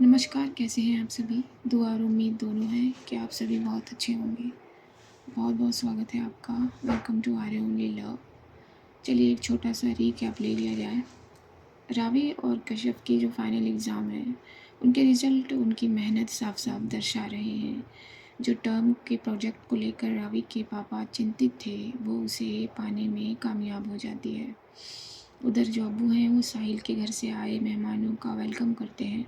नमस्कार, कैसे हैं आप सभी? दुआ और उम्मीद दोनों है कि आप सभी बहुत अच्छे होंगे। बहुत-बहुत स्वागत है आपका। Welcome to our only love. चलिए एक छोटा-सा रीकैप ले लिया जाए। रावी और कश्यप के जो फाइनल एग्ज़ाम हैं, उनके रिज़ल्ट उनकी मेहनत साफ-साफ दर्शा रहे हैं। जो टर्म के प्रोजेक्ट को लेकर रावी के पापा चिंतित थे, वो उसे पाने में कामयाब हो जाती है। उधर जो अब्बू हैं, वो साहिल के घर से आए मेहमानों का वेलकम करते हैं।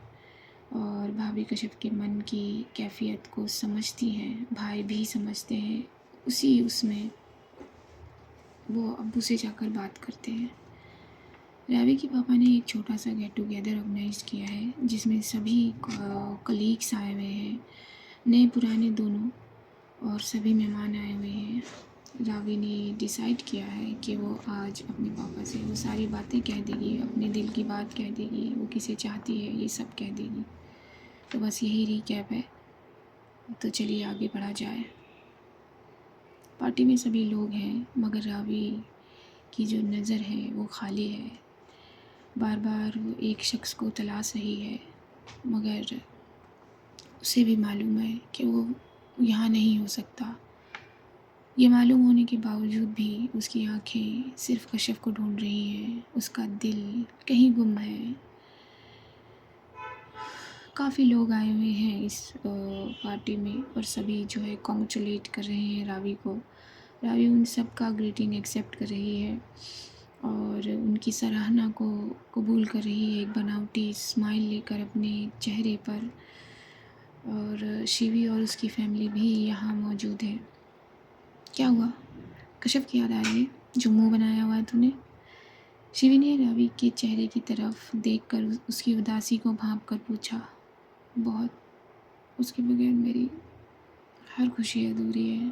और भाभी कश्यप के मन की कैफ़ियत को समझती हैं, भाई भी समझते हैं। उसी उसमें वो अब्बू से जाकर बात करते हैं। रावी के पापा ने एक छोटा-सा गेट टुगेदर ऑर्गेनाइज़ किया है, जिसमें सभी कलीग्स आए हुए हैं, नए पुराने दोनों, और सभी मेहमान आए हुए हैं। रावी ने डिसाइड किया है कि वो आज अपने पापा से वो सारी बातें कह देगी, अपने दिल की बात कह देगी, वो किसे चाहती है, ये सब कह देगी। तो बस यही रीकैप है। तो चलिए आगे बढ़ा जाए। पार्टी में सभी लोग हैं, मगर रावी की जो नज़र है वो खाली है। बार बार वो एक शख्स को तलाश रही है, मगर उसे भी मालूम है कि वो यहाँ नहीं हो सकता। ये मालूम होने के बावजूद भी उसकी आंखें सिर्फ कश्यप को ढूंढ रही हैं। उसका दिल कहीं गुम है। काफ़ी लोग आए हुए हैं इस पार्टी में, और सभी जो है कॉन्ग्रेचुलेट कर रहे हैं रावी को। रावी उन सब का ग्रीटिंग एक्सेप्ट कर रही है और उनकी सराहना को कबूल कर रही है, एक बनावटी स्माइल लेकर अपने चेहरे पर। और शिवी और उसकी फैमिली भी यहाँ मौजूद है। क्या हुआ? कश्यप की याद आ रही है? जो मुंह बनाया हुआ है तूने? शिवी ने रावी के चेहरे की तरफ देखकर उसकी उदासी को भांप कर पूछा। बहुत। उसके बगैर मेरी हर खुशी अधूरी है।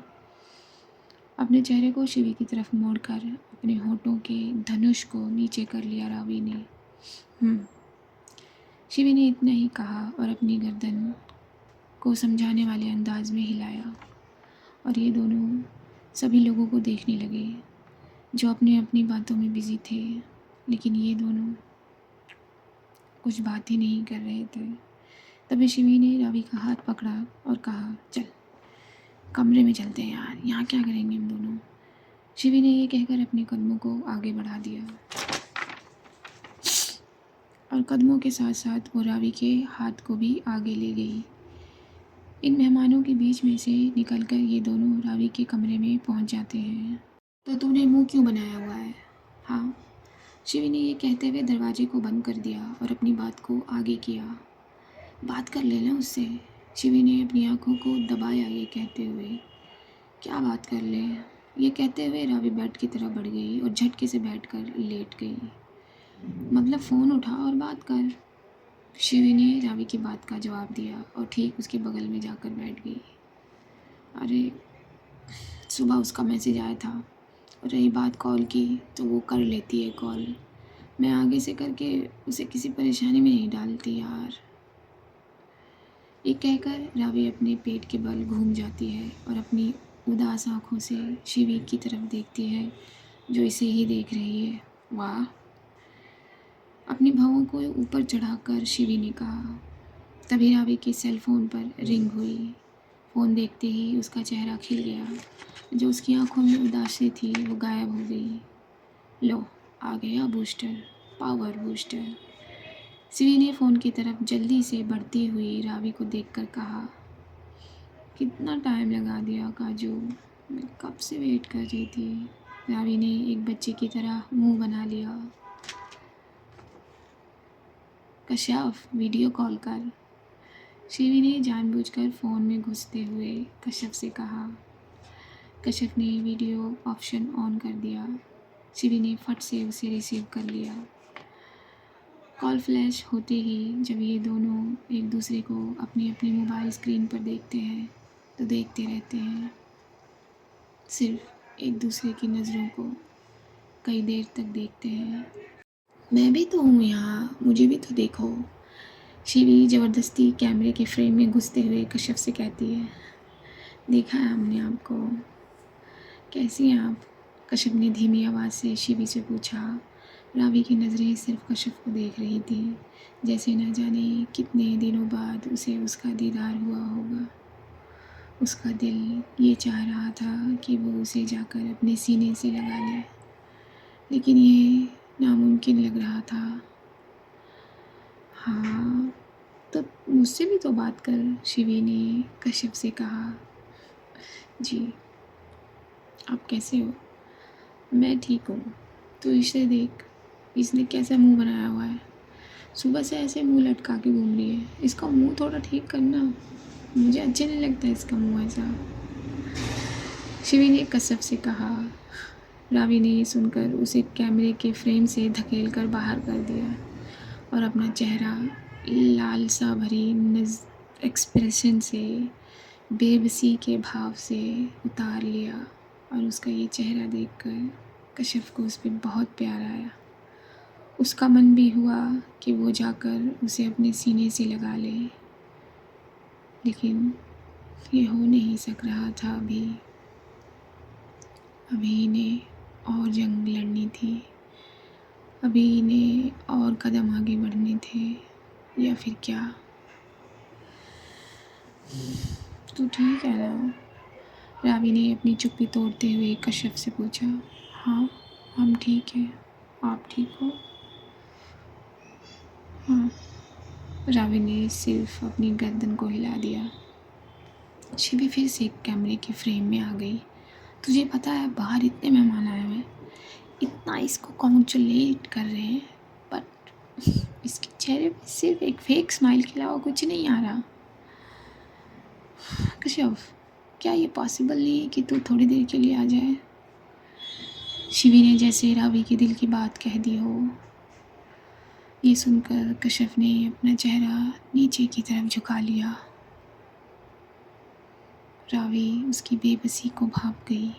अपने चेहरे को शिवी की तरफ मोड़कर अपने होठों के धनुष को नीचे कर लिया रावी ने। शिवी ने इतना ही कहा और अपनी गर्दन को समझाने वाले अंदाज में हिलाया, और ये दोनों सभी लोगों को देखने लगे जो अपनी अपनी बातों में बिजी थे, लेकिन ये दोनों कुछ बात ही नहीं कर रहे थे। तभी शिवी ने रावी का हाथ पकड़ा और कहा, चल कमरे में चलते हैं यार, यहाँ क्या करेंगे हम दोनों। शिवी ने ये कहकर अपने कदमों को आगे बढ़ा दिया, और कदमों के साथ साथ वो रावी के हाथ को भी आगे ले गई। इन मेहमानों के बीच में से निकलकर ये दोनों रावी के कमरे में पहुंच जाते हैं। तो तूने मुंह क्यों बनाया हुआ है? हाँ, शिवी ने ये कहते हुए दरवाजे को बंद कर दिया और अपनी बात को आगे किया। बात कर लेना उससे। शिवी ने अपनी आंखों को दबाया ये कहते हुए। क्या बात कर ले? ये कहते हुए रावी बेड की तरफ बढ़ गई और झटके से बैठकर लेट गई। मतलब फ़ोन उठा और बात कर। शिवी ने रावी की बात का जवाब दिया और ठीक उसके बगल में जाकर बैठ गई। अरे, सुबह उसका मैसेज आया था, और रही बात कॉल की तो वो कर लेती है कॉल। मैं आगे से करके उसे किसी परेशानी में नहीं डालती यार। ये कहकर रावी अपने पेट के बल घूम जाती है और अपनी उदास आँखों से शिवी की तरफ देखती है, जो इसे ही देख रही है। वाह! अपनी भौं को ऊपर चढ़ाकर शिवी ने कहा। तभी रावी के सेल फोन पर रिंग हुई। फ़ोन देखते ही उसका चेहरा खिल गया। जो उसकी आंखों में उदासी थी वो गायब हो गई। लो, आ गया बूस्टर, पावर बूस्टर। शिवी ने फ़ोन की तरफ जल्दी से बढ़ती हुई रावी को देखकर कहा, कितना टाइम लगा दिया काजू, मैं कब से वेट कर रही थी। रावी ने एक बच्चे की तरह मुंह बना लिया। कश्यप, वीडियो कॉल कर। शिवी ने जानबूझकर फ़ोन में घुसते हुए कश्यप से कहा। कश्यप ने वीडियो ऑप्शन ऑन कर दिया। शिवी ने फट से उसे रिसीव कर लिया। कॉल फ्लैश होते ही जब ये दोनों एक दूसरे को अपनी अपनी मोबाइल स्क्रीन पर देखते हैं तो देखते रहते हैं, सिर्फ एक दूसरे की नज़रों को कई देर तक देखते हैं। मैं भी तो हूँ यहाँ, मुझे भी तो देखो। शिवी ज़बरदस्ती कैमरे के फ्रेम में घुसते हुए कश्यप से कहती है। देखा है हमने आपको। कैसी हैं आप? कश्यप ने धीमी आवाज़ से शिवी से पूछा। रावी की नज़रें सिर्फ कशिफ को देख रही थी, जैसे न जाने कितने दिनों बाद उसे उसका दीदार हुआ होगा। उसका दिल ये चाह रहा था कि वो उसे जाकर अपने सीने से लगा ले, लेकिन ये नामुमकिन लग रहा था। हाँ, तो मुझसे भी तो बात कर, शिवी ने कश्यप से कहा। जी, आप कैसे हो? मैं ठीक हूँ। तो इसे देख, इसने कैसा मुंह बनाया हुआ है। सुबह से ऐसे मुंह लटका के घूम रही है। इसका मुंह थोड़ा ठीक करना, मुझे अच्छे नहीं लगता इसका मुंह ऐसा। शिवी ने कश्यप से कहा। रावी ने ये सुनकर उसे कैमरे के फ्रेम से धकेल कर बाहर कर दिया और अपना चेहरा लाल सा भरी एक्सप्रेशन से, बेबसी के भाव से उतार लिया। और उसका ये चेहरा देखकर कश्यप को उस पर बहुत प्यार आया। उसका मन भी हुआ कि वो जाकर उसे अपने सीने से लगा ले, लेकिन ये हो नहीं सक रहा था। अभी इन्हें और जंग लड़नी थी, अभी इन्हें और कदम आगे बढ़ने थे, या फिर क्या। तू ठीक है ना? रावी ने अपनी चुप्पी तोड़ते हुए कश्यप से पूछा। हाँ, हम ठीक हैं। आप ठीक हो? हाँ। रावी ने सिर्फ अपनी गर्दन को हिला दिया। शिवी फिर से कैमरे के फ्रेम में आ गई। तुझे पता है बाहर इतने मेहमान आए हुए हैं, इतना इसको कॉन्ग्रेचुलेट कर रहे हैं, बट इसके चेहरे पे सिर्फ एक फेक स्माइल के अलावा कुछ नहीं आ रहा। कश्यप, क्या ये पॉसिबल नहीं है कि तू थोड़ी देर के लिए आ जाए? शिवी ने जैसे रावी के दिल की बात कह दी हो। ये सुनकर कश्यप ने अपना चेहरा नीचे की तरफ झुका लिया। रावी उसकी बेबसी को भाप गई।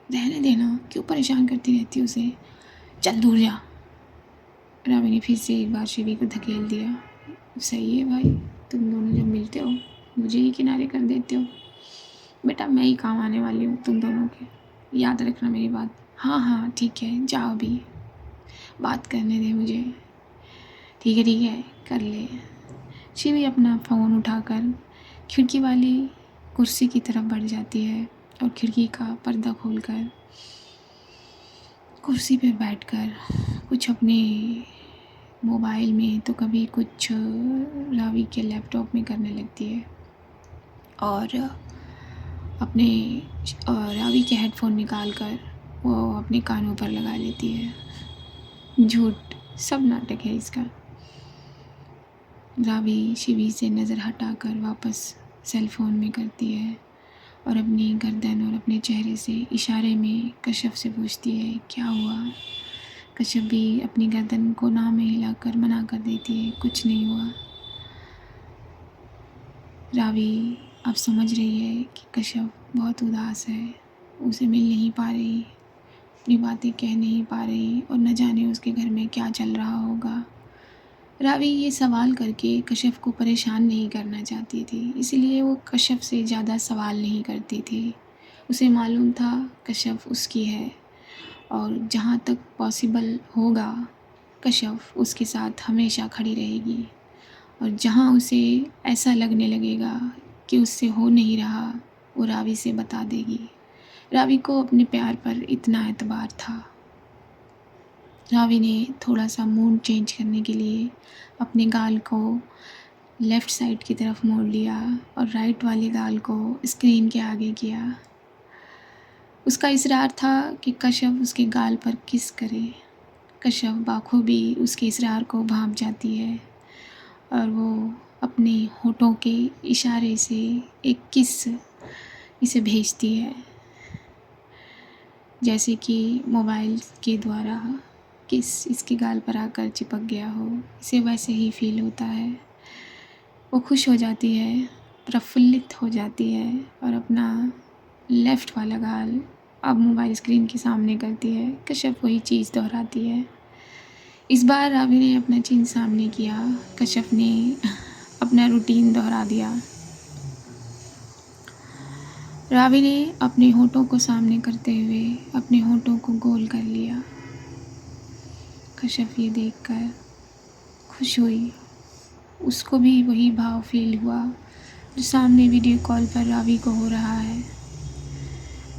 रहने देना, क्यों परेशान करती रहती उसे, चल दूर जा। रावी ने फिर से एक बार शिवी को धकेल दिया। सही है भाई, तुम दोनों जब मिलते हो मुझे ही किनारे कर देते हो। बेटा मैं ही काम आने वाली हूँ तुम दोनों के, याद रखना मेरी बात। हाँ हाँ ठीक है, जाओ अभी, बात करने दे मुझे। ठीक है कर ले। शिवी अपना फ़ोन उठाकर खिड़की वाली कुर्सी की तरफ बढ़ जाती है और खिड़की का पर्दा खोलकर कुर्सी पे बैठकर कुछ अपने मोबाइल में तो कभी कुछ रावी के लैपटॉप में करने लगती है और अपने रावी के हेडफोन निकाल कर वो अपने कानों पर लगा लेती है। झूठ, सब नाटक है इसका। रावी शिवी से नज़र हटाकर वापस सेल फ़ोन में करती है और अपनी गर्दन और अपने चेहरे से इशारे में कश्यप से पूछती है क्या हुआ। कश्यप भी अपनी गर्दन को ना में हिलाकर मना कर देती है, कुछ नहीं हुआ। रावी अब समझ रही है कि कश्यप बहुत उदास है, उसे मिल नहीं पा रही, अपनी बातें कह नहीं पा रही और न जाने उसके घर में क्या चल रहा होगा। रावी ये सवाल करके कश्यप को परेशान नहीं करना चाहती थी, इसीलिए वो कश्यप से ज़्यादा सवाल नहीं करती थी। उसे मालूम था कश्यप उसकी है और जहाँ तक पॉसिबल होगा कश्यप उसके साथ हमेशा खड़ी रहेगी, और जहाँ उसे ऐसा लगने लगेगा कि उससे हो नहीं रहा वो रावी से बता देगी। रावी को अपने प्यार पर इतना एतबार था। रावी ने थोड़ा सा मूड चेंज करने के लिए अपने गाल को लेफ़्ट साइड की तरफ मोड़ लिया और राइट वाले गाल को स्क्रीन के आगे किया। उसका इसरार था कि कश्यप उसके गाल पर किस करे। कश्यप बाखूबी उसके इसरार को भांप जाती है और वो अपने होठों के इशारे से एक किस इसे भेजती है, जैसे कि मोबाइल के द्वारा किस इसके गाल पर आकर चिपक गया हो, इसे वैसे ही फील होता है। वो खुश हो जाती है, प्रफुल्लित हो जाती है और अपना लेफ़्ट वाला गाल अब मोबाइल स्क्रीन के सामने करती है। कश्यप वही चीज़ दोहराती है। इस बार रावी ने अपना चिन्ह सामने किया, कश्यप ने अपना रूटीन दोहरा दिया। रावी ने अपने होठों को सामने करते हुए अपने होठों को गोल कर लिया। कश्यप ये देखकर खुश हुई। उसको भी वही भाव फील हुआ जो सामने वीडियो कॉल पर रावी को हो रहा है,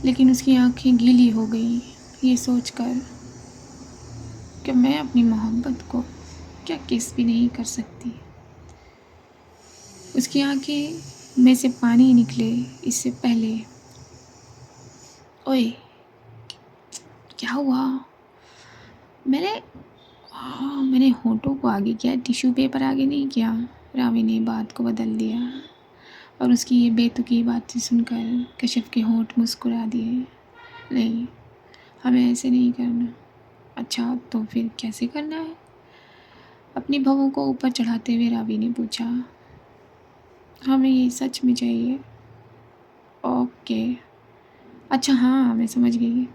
लेकिन उसकी आंखें गीली हो गई ये सोचकर कि मैं अपनी मोहब्बत को क्या किस भी नहीं कर सकती। उसकी आंखें में से पानी निकले इससे पहले। ओए, क्या हुआ? मैंने होठों को आगे किया, टिश्यू पेपर आगे नहीं किया। रावी ने बात को बदल दिया और उसकी ये बेतुकी बातें सुनकर कश्यप के होंठ मुस्कुरा दिए। नहीं, हमें ऐसे नहीं करना। अच्छा, तो फिर कैसे करना है? अपनी भवों को ऊपर चढ़ाते हुए रावी ने पूछा। हमें ये सच में चाहिए। ओके, अच्छा हाँ, मैं समझ गई।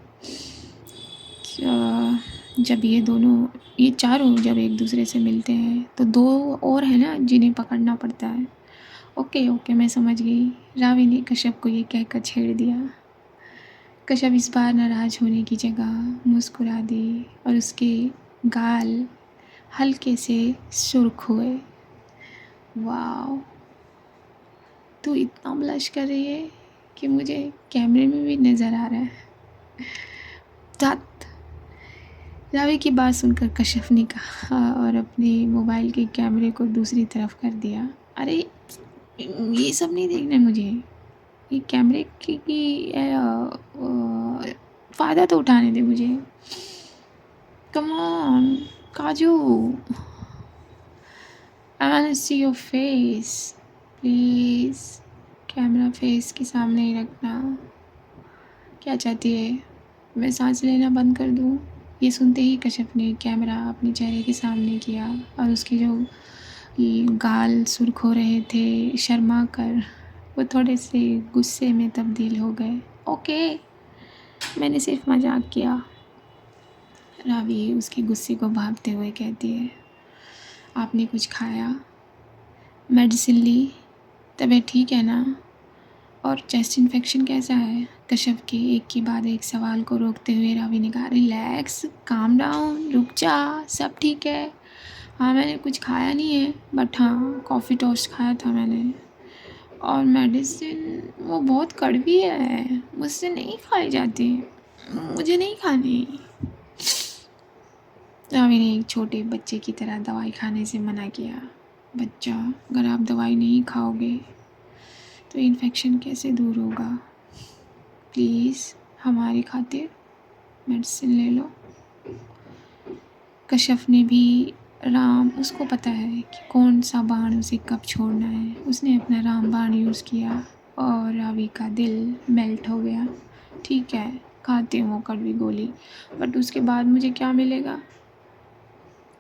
जब ये चारों जब एक दूसरे से मिलते हैं तो दो और है ना जिन्हें पकड़ना पड़ता है। ओके ओके, मैं समझ गई। रावी ने कश्यप को ये कहकर छेड़ दिया। कश्यप इस बार नाराज़ होने की जगह मुस्कुरा दी और उसके गाल हल्के से सुर्ख हुए। वाह, तू इतना ब्लश कर रही है कि मुझे कैमरे में भी नज़र आ रहा है। तात। रावी की बात सुनकर कश्यप ने कहा और अपने मोबाइल के कैमरे को दूसरी तरफ कर दिया। अरे, ये सब नहीं देखना मुझे। ये कैमरे की फ़ायदा तो उठाने दे मुझे। कम ऑन काजू, I want see your face please. Camera face के सामने ही रखना। क्या चाहती है, मैं सांस लेना बंद कर दूँ? ये सुनते ही कश्यप ने कैमरा अपने चेहरे के सामने किया और उसके जो गाल सुर्ख हो रहे थे शर्मा कर वो थोड़े से गुस्से में तब्दील हो गए। ओके, मैंने सिर्फ मजाक किया। रावी उसके गुस्से को भांपते हुए कहती है। आपने कुछ खाया, मेडिसिन ली, तबीयत ठीक है ना? और चेस्ट इन्फेक्शन कैसा है? कश्यप के एक के बाद एक सवाल को रोकते हुए रावी ने कहा, रिलैक्स, काम डाउन, रुक जा, सब ठीक है। हाँ, मैंने कुछ खाया नहीं है, बट हाँ, कॉफ़ी टोस्ट खाया था मैंने। और मेडिसिन वो बहुत कड़वी है, मुझसे नहीं खाई जाती, मुझे नहीं खानी। रावी ने एक छोटे बच्चे की तरह दवाई खाने से मना किया। बच्चा, अगर आप दवाई नहीं खाओगे तो इन्फेक्शन कैसे दूर होगा? प्लीज़ हमारी खातिर मेडिसिन ले लो। कश्यप ने भी उसको पता है कि कौन सा बाण उसे कब छोड़ना है। उसने अपना रामबाण यूज़ किया और रावी का दिल मेल्ट हो गया। ठीक है, खाती हूँ कड़वी गोली, बट उसके बाद मुझे क्या मिलेगा?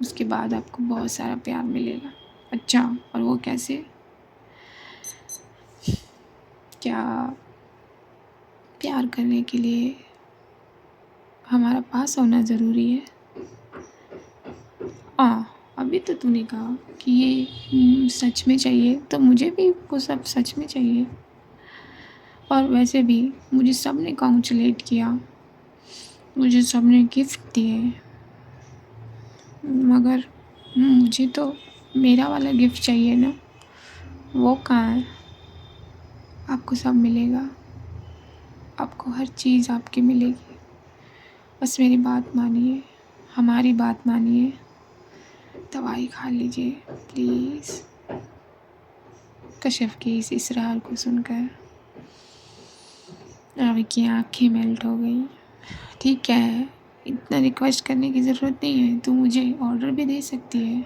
उसके बाद आपको बहुत सारा प्यार मिलेगा। अच्छा, और वो कैसे? क्या प्यार करने के लिए हमारा पास होना ज़रूरी है? अभी तो तूने कहा कि ये सच में चाहिए, तो मुझे भी वो सब सच में चाहिए। और वैसे भी मुझे सब ने कॉन्ग्रेचुलेट किया, मुझे सब ने गिफ्ट दिए, मगर मुझे तो मेरा वाला गिफ्ट चाहिए ना। वो कहाँ है? आपको सब मिलेगा, आपको हर चीज़ आपकी मिलेगी। बस मेरी बात मानिए, हमारी बात मानिए, दवाई खा लीजिए प्लीज़। कश्यप के इस इसरार को सुनकर रावी की आंखें मेल्ट हो गई। ठीक है, इतना रिक्वेस्ट करने की ज़रूरत नहीं है, तू मुझे ऑर्डर भी दे सकती है।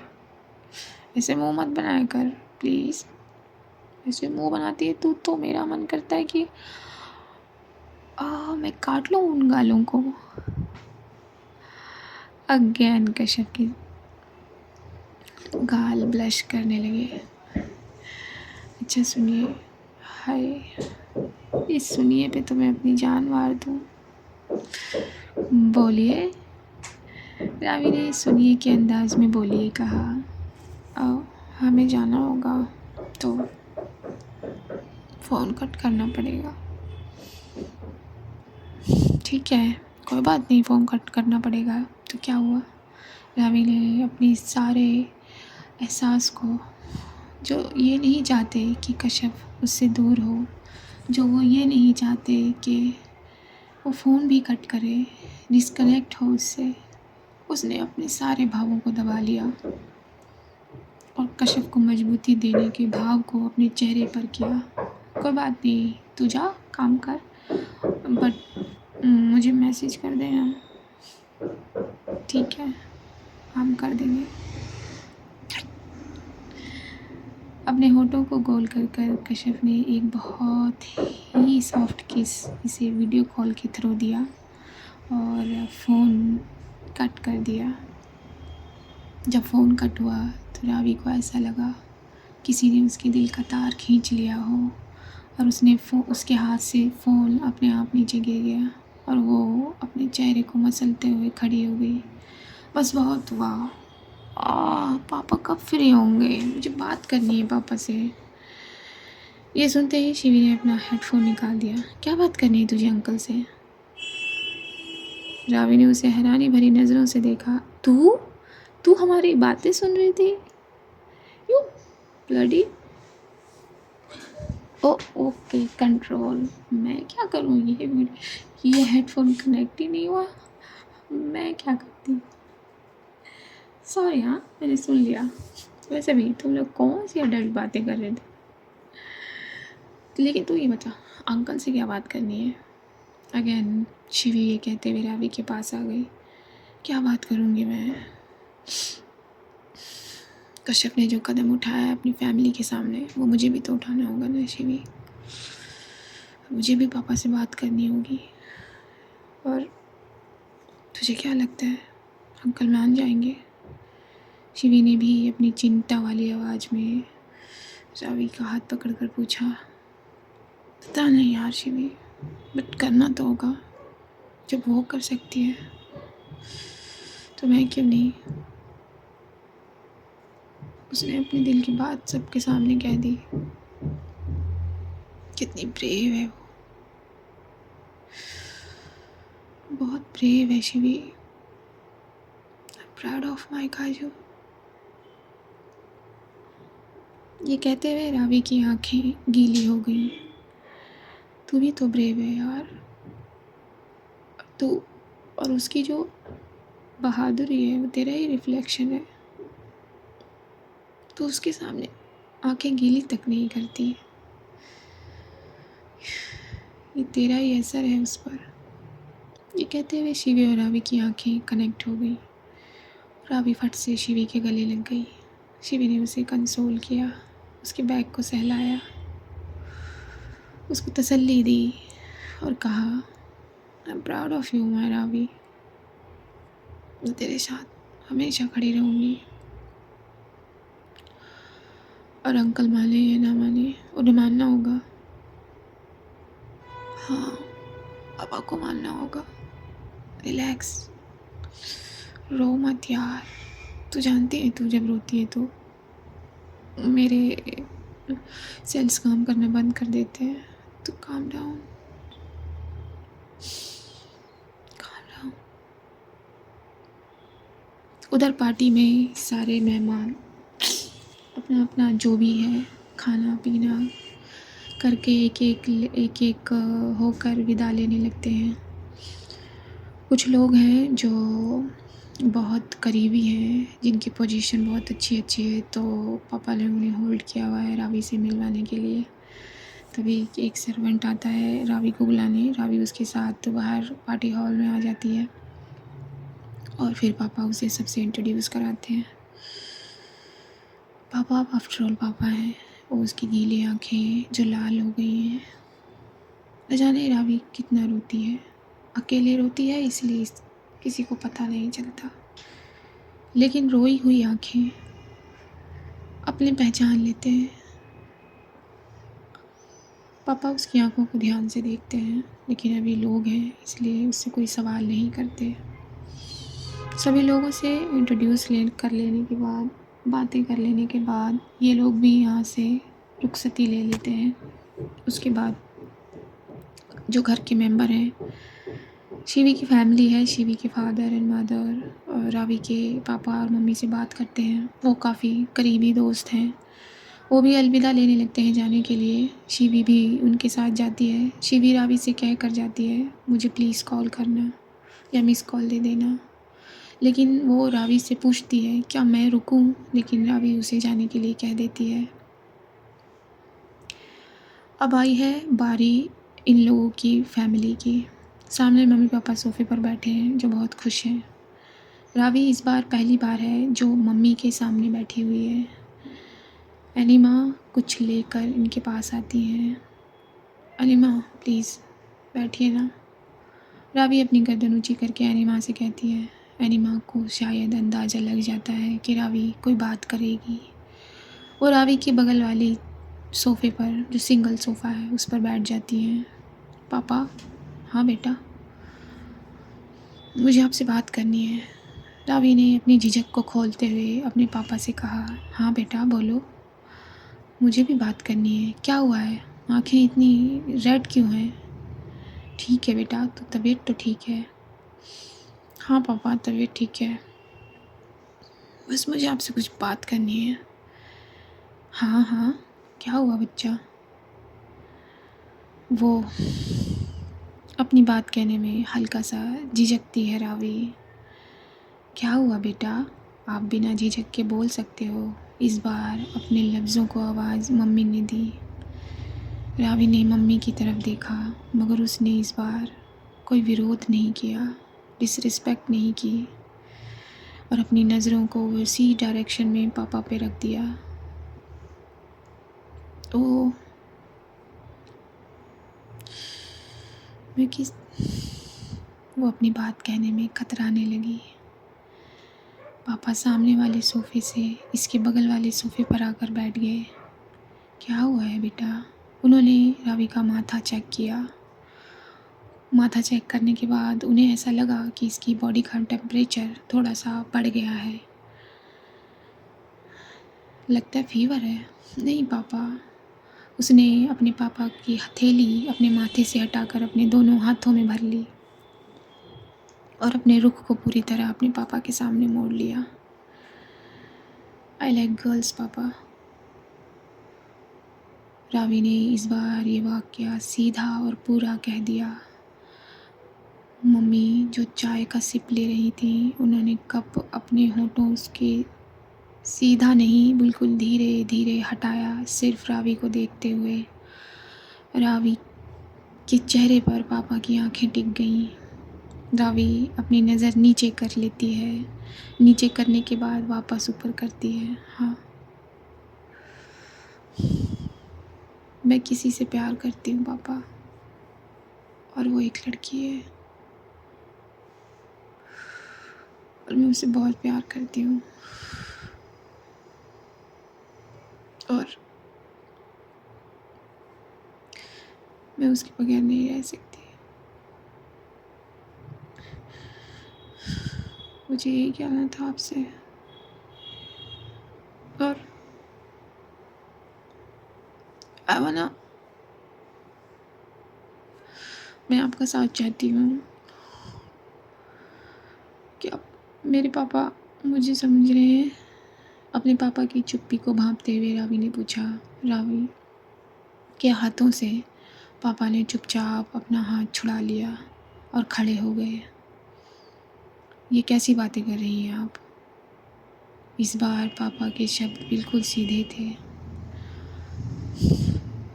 ऐसे मुंह मत बनाया कर प्लीज़। ऐसे मुंह बनाती है तू तो मेरा मन करता है कि मैं काट लूँ उन गालों को। अगेन कश्यप के गाल ब्लश करने लगे। अच्छा सुनिए, हाय, इस सुनिए पे तो मैं अपनी जान मार दूँ। बोलिए, रावी ने सुनिए के अंदाज में बोलिए कहा। हमें जाना होगा तो फ़ोन कट करना पड़ेगा। ठीक है, कोई बात नहीं, फ़ोन कट करना पड़ेगा तो क्या हुआ? रावी ने अपनी सारे एहसास को, जो ये नहीं चाहते कि कश्यप उससे दूर हो, जो वो ये नहीं चाहते कि वो फ़ोन भी कट करे, डिस्कनेक्ट हो उससे, उसने अपने सारे भावों को दबा लिया और कश्यप को मजबूती देने के भाव को अपने चेहरे पर किया। कोई बात नहीं, तू जा काम कर, बट मुझे मैसेज कर देना, ठीक है, हम कर देंगे। अपने होठों को गोल कर कर कश्यप ने एक बहुत ही सॉफ्ट किस इसे वीडियो कॉल के थ्रू दिया और फ़ोन कट कर दिया। जब फ़ोन कट हुआ तो रावी को ऐसा लगा किसी ने उसके दिल का तार खींच लिया हो और उसके हाथ से फ़ोन अपने आप नीचे गिर गया और वो अपने चेहरे को मसलते हुए खड़ी हो गई। बस बहुत हुआ, पापा कब फ्री होंगे, मुझे बात करनी है पापा से। ये सुनते ही शिवी ने अपना हेडफोन निकाल दिया। क्या बात करनी है तुझे अंकल से? रावी ने उसे हैरानी भरी नज़रों से देखा। तू हमारी बातें सुन रही थी? You bloody. Okay control. मैं क्या करूँ, ये हेडफोन कनेक्ट ही नहीं हुआ, मैं क्या करती। सॉरी, हाँ मैंने सुन लिया। वैसे भी तुम लोग कौन सी अडल्ट बातें कर रहे थे, लेकिन तू ये बता अंकल से क्या बात करनी है? अगेन शिवी ये कहते हुए रावी के पास आ गई। क्या बात करूँगी मैं? कश्यप ने जो कदम उठाया है अपनी फैमिली के सामने, वो मुझे भी तो उठाना होगा ना शिवी। मुझे भी पापा से बात करनी होगी। और तुझे क्या लगता है अंकल मान जाएंगे? शिवी ने भी अपनी चिंता वाली आवाज़ में रावी का हाथ पकड़कर पूछा। पता नहीं यार शिवी, बट करना तो होगा। जब वो कर सकती है तो मैं क्यों नहीं? उसने अपने दिल की बात सबके सामने कह दी। कितनी ब्रेव है वो, बहुत ब्रेव है शिवी। प्राउड ऑफ माय काजू। ये कहते हुए रावी की आंखें गीली हो गईं। तू भी तो ब्रेव है यार, तू, और उसकी जो बहादुरी है वो तेरा ही रिफ्लेक्शन है। तो उसके सामने आंखें गीली तक नहीं करती, ये तेरा ही असर है उस पर। ये कहते हुए शिवी और रावी की आंखें कनेक्ट हो गई। रावी फट से शिवी के गले लग गई। शिवी ने उसे कंसोल किया, उसके बैग को सहलाया, उसको तसल्ली दी और कहा, I am proud of you my Ravi, मैं तेरे साथ हमेशा खड़ी रहूँगी। और अंकल माने या ना माने, उन्हें मानना होगा। हाँ, पापा को मानना होगा। रिलैक्स, रो मत यार। तू जानती है तू जब रोती है तो मेरे सेल्स काम करना बंद कर देते हैं। तो काम डाउन, काम डाउन। उधर पार्टी में सारे मेहमान अपना अपना जो भी है खाना पीना करके एक एक होकर विदा लेने लगते हैं। कुछ लोग हैं जो बहुत करीबी हैं, जिनकी पोजीशन बहुत अच्छी है, तो पापा ने उन्हें होल्ड किया हुआ है रावी से मिलवाने के लिए। तभी एक सर्वेंट आता है रावी को बुलाने। रावी उसके साथ बाहर पार्टी हॉल में आ जाती है और फिर पापा उसे सबसे इंट्रोड्यूस कराते हैं। पापा आफ्टर ऑल पापा हैं। वो उसकी गीली आंखें जो लाल हो गई हैं। न जाने रावी कितना रोती है, अकेले रोती है इसलिए किसी को पता नहीं चलता, लेकिन रोई हुई आंखें अपने पहचान लेते हैं। पापा उसकी आंखों को ध्यान से देखते हैं, लेकिन अभी लोग हैं इसलिए उससे कोई सवाल नहीं करते। सभी लोगों से इंट्रोड्यूस कर लेने के बाद, बातें कर लेने के बाद ये लोग भी यहाँ से रुखसती ले लेते हैं। उसके बाद जो घर के मेंबर हैं शिवी की फैमिली है, शिवी के फादर एंड मदर और रावी के पापा और मम्मी से बात करते हैं। वो काफ़ी करीबी दोस्त हैं। वो भी अलविदा लेने लगते हैं जाने के लिए। शिवी भी उनके साथ जाती है। शिवी रावी से कह कर जाती है, मुझे प्लीज़ कॉल करना या मिस कॉल दे देना। लेकिन वो रावी से पूछती है क्या मैं रुकूं, लेकिन रावी उसे जाने के लिए कह देती है। अब आई है बारी इन लोगों की फैमिली की। सामने मम्मी पापा सोफ़े पर बैठे हैं जो बहुत खुश हैं। रावी इस बार पहली बार है जो मम्मी के सामने बैठी हुई है। अनिमा कुछ लेकर इनके पास आती हैं। अनिमा प्लीज़ बैठिए ना। रावी अपनी गर्दन ऊंची करके अनिमा से कहती है। अनिमा को शायद अंदाज़ा लग जाता है कि रावी कोई बात करेगी। वो रावी के बगल वाली सोफ़े पर, जो सिंगल सोफ़ा है, उस पर बैठ जाती हैं। पापा। हाँ बेटा, मुझे आपसे बात करनी है। रावी ने अपनी झिझक को खोलते हुए अपने पापा से कहा। हाँ बेटा बोलो, मुझे भी बात करनी है। क्या हुआ है, आँखें इतनी रेड क्यों हैं? ठीक है बेटा, तो तबीयत तो ठीक है? हाँ पापा, तबीयत ठीक है, बस मुझे आपसे कुछ बात करनी है। हाँ हाँ, क्या हुआ बच्चा? वो अपनी बात कहने में हल्का सा झिझकती है रावी। क्या हुआ बेटा, आप बिना झिझक के बोल सकते हो। इस बार अपने लफ्ज़ों को आवाज़ मम्मी ने दी। रावी ने मम्मी की तरफ देखा, मगर उसने इस बार कोई विरोध नहीं किया, डिसरिस्पेक्ट नहीं की और अपनी नज़रों को उसी डायरेक्शन में पापा पे रख दिया। तो वो अपनी बात कहने में कतराने लगी। पापा सामने वाले सोफ़े से इसके बगल वाले सोफ़े पर आकर बैठ गए। क्या हुआ है बेटा? उन्होंने रावी का माथा चेक किया। माथा चेक करने के बाद उन्हें ऐसा लगा कि इसकी बॉडी का टेम्परेचर थोड़ा सा बढ़ गया है। लगता है फीवर है। नहीं पापा। उसने अपने पापा की हथेली अपने माथे से हटाकर अपने दोनों हाथों में भर ली और अपने रुख को पूरी तरह अपने पापा के सामने मोड़ लिया। आई लाइक गर्ल्स पापा। रावी ने इस बार ये वाक़या सीधा और पूरा कह दिया। मम्मी जो चाय का सिप ले रही थी, उन्होंने कप अपने होठों के सीधा नहीं, बिल्कुल धीरे धीरे हटाया, सिर्फ रावी को देखते हुए। रावी के चेहरे पर पापा की आंखें टिक गईं। रावी अपनी नज़र नीचे कर लेती है, नीचे करने के बाद वापस ऊपर करती है। हाँ, मैं किसी से प्यार करती हूँ पापा, और वो एक लड़की है और मैं उसे बहुत प्यार करती हूँ और मैं उसके बगैर नहीं रह सकती। मुझे यही कहना था आपसे, और आवाना, मैं आपका साथ चाहती हूँ कि आप मेरे पापा मुझे समझ रहे हैं। अपने पापा की चुप्पी को भांपते हुए रावी ने पूछा। रावी के हाथों से पापा ने चुपचाप अपना हाथ छुड़ा लिया और खड़े हो गए। ये कैसी बातें कर रही हैं आप? इस बार पापा के शब्द बिल्कुल सीधे थे।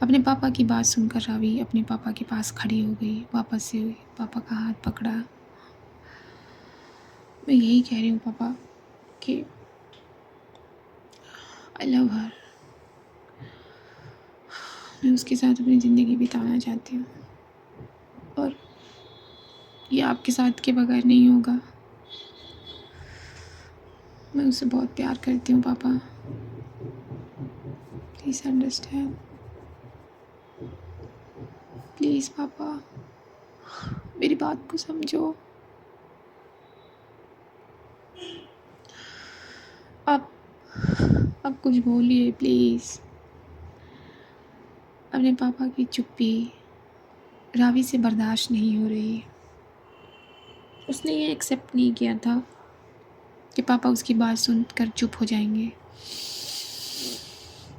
अपने पापा की बात सुनकर रावी अपने पापा के पास खड़ी हो गई। वापस से पापा का हाथ पकड़ा। मैं यही कह रही हूँ पापा कि आई लव हर। मैं उसके साथ अपनी ज़िंदगी बिताना चाहती हूँ और ये आपके साथ के बगैर नहीं होगा। मैं उससे बहुत प्यार करती हूँ पापा, प्लीज़ अंडरस्टैंड। प्लीज़ पापा, मेरी बात को समझो। अब कुछ बोलिए प्लीज़। अपने पापा की चुप्पी रावी से बर्दाश्त नहीं हो रही। उसने ये एक्सेप्ट नहीं किया था कि पापा उसकी बात सुनकर चुप हो जाएंगे।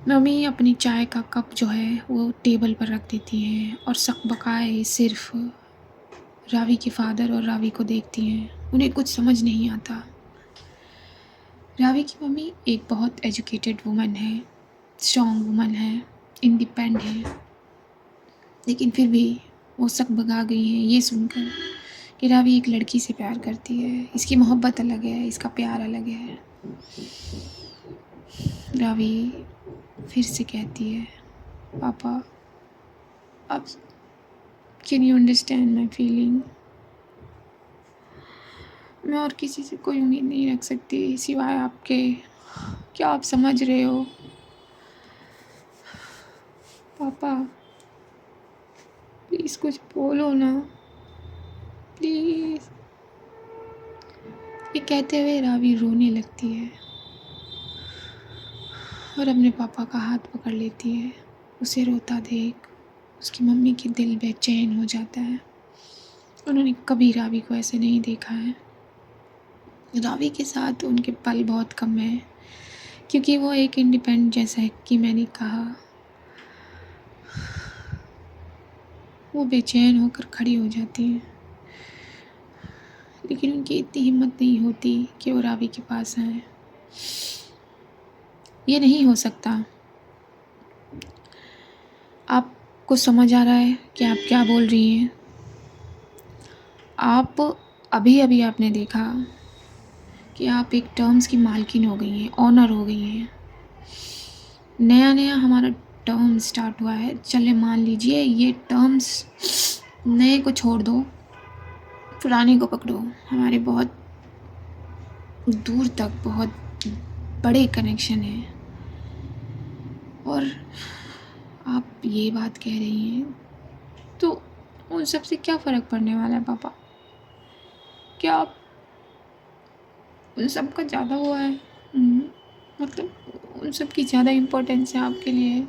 मम्मी अपनी चाय का कप जो है वो टेबल पर रख देती हैं और सकबकाए सिर्फ रावी के फादर और रावी को देखती हैं। उन्हें कुछ समझ नहीं आता। रावी की मम्मी एक बहुत एजुकेटेड वुमन है, स्ट्रॉन्ग वुमन है, इंडिपेंडेंट है, लेकिन फिर भी वो सकबका गई हैं ये सुनकर कि रावी एक लड़की से प्यार करती है। इसकी मोहब्बत अलग है, इसका प्यार अलग है। रावी फिर से कहती है, पापा आप can you understand my feeling. मैं और किसी से कोई उम्मीद नहीं रख सकती सिवाय आपके। क्या आप समझ रहे हो पापा? प्लीज़ कुछ बोलो ना, प्लीज़। ये कहते हुए रावी रोने लगती है और अपने पापा का हाथ पकड़ लेती है। उसे रोता देख उसकी मम्मी की दिल बेचैन हो जाता है। उन्होंने कभी रावी को ऐसे नहीं देखा है। रावी के साथ उनके पल बहुत कम है क्योंकि वो एक इंडिपेंडेंट, जैसा है कि मैंने कहा, वो बेचैन होकर खड़ी हो जाती है। लेकिन उनकी इतनी हिम्मत नहीं होती कि वो रावी के पास आए। ये नहीं हो सकता। आपको समझ आ रहा है कि आप क्या बोल रही हैं? आप अभी अभी आपने देखा कि आप एक टर्म्स की मालकिन हो गई हैं, ऑनर हो गई हैं। नया नया हमारा टर्म स्टार्ट हुआ है। चले मान लीजिए ये टर्म्स नए को छोड़ दो, पुराने को पकड़ो। हमारे बहुत दूर तक बहुत बड़े कनेक्शन हैं और आप ये बात कह रही हैं तो उन सब से क्या फ़र्क पड़ने वाला है पापा? क्या आप उन सब का ज़्यादा हुआ है? मतलब उन सब की ज़्यादा इम्पोर्टेंस है आपके लिए,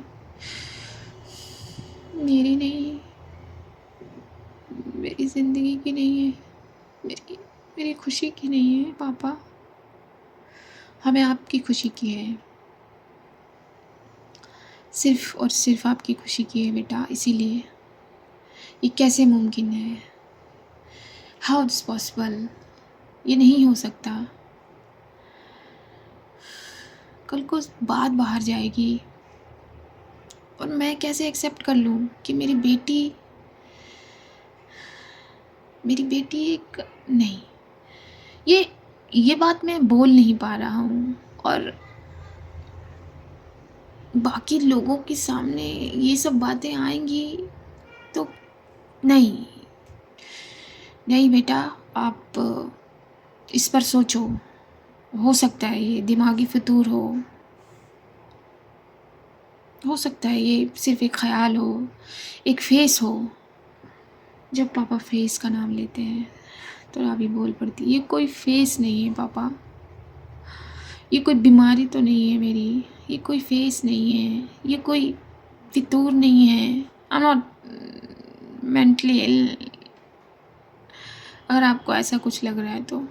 मेरी नहीं, मेरी ज़िंदगी की नहीं है, मेरी मेरी खुशी की नहीं है पापा। हमें आपकी खुशी की है, सिर्फ़ और सिर्फ आपकी खुशी की है बेटा। इसीलिए ये कैसे मुमकिन है? How it's possible? ये नहीं हो सकता। कल को बात बाहर जाएगी और मैं कैसे एक्सेप्ट कर लूँ कि मेरी बेटी एक नहीं। ये बात मैं बोल नहीं पा रहा हूँ और बाकी लोगों के सामने ये सब बातें आएंगी तो नहीं। नहीं बेटा, आप इस पर सोचो। हो सकता है ये दिमागी फितूर हो सकता है ये सिर्फ एक ख्याल हो, एक फेस हो। जब पापा फेस का नाम लेते हैं तो रावी बोल पड़ती, ये कोई फेस नहीं है पापा, ये कोई बीमारी तो नहीं है मेरी, ये कोई फेस नहीं है, ये कोई फितूर नहीं है। I am not mentally ill. अगर आपको ऐसा कुछ लग रहा है तो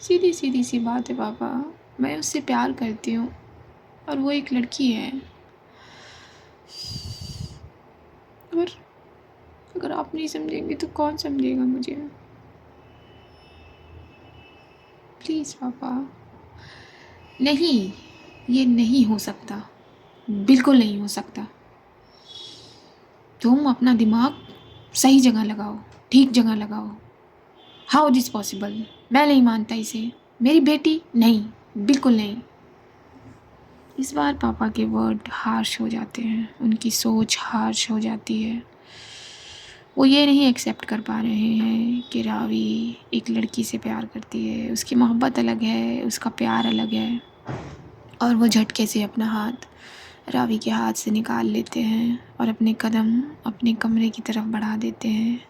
सीधी सीधी सी बात है पापा, मैं उससे प्यार करती हूँ और वो एक लड़की है। और अगर आप नहीं समझेंगे तो कौन समझेगा मुझे? प्लीज़ पापा। नहीं, ये नहीं हो सकता, बिल्कुल नहीं हो सकता। तुम अपना दिमाग सही जगह लगाओ, ठीक जगह लगाओ। How it is possible? मैं नहीं मानता इसे। मेरी बेटी नहीं, बिल्कुल नहीं। इस बार पापा के वर्ड हार्श हो जाते हैं, उनकी सोच हार्श हो जाती है। वो ये नहीं एक्सेप्ट कर पा रहे हैं कि रावी एक लड़की से प्यार करती है, उसकी मोहब्बत अलग है, उसका प्यार अलग है। और वो झटके से अपना हाथ रावी के हाथ से निकाल लेते हैं और अपने कदम अपने कमरे की तरफ बढ़ा देते हैं।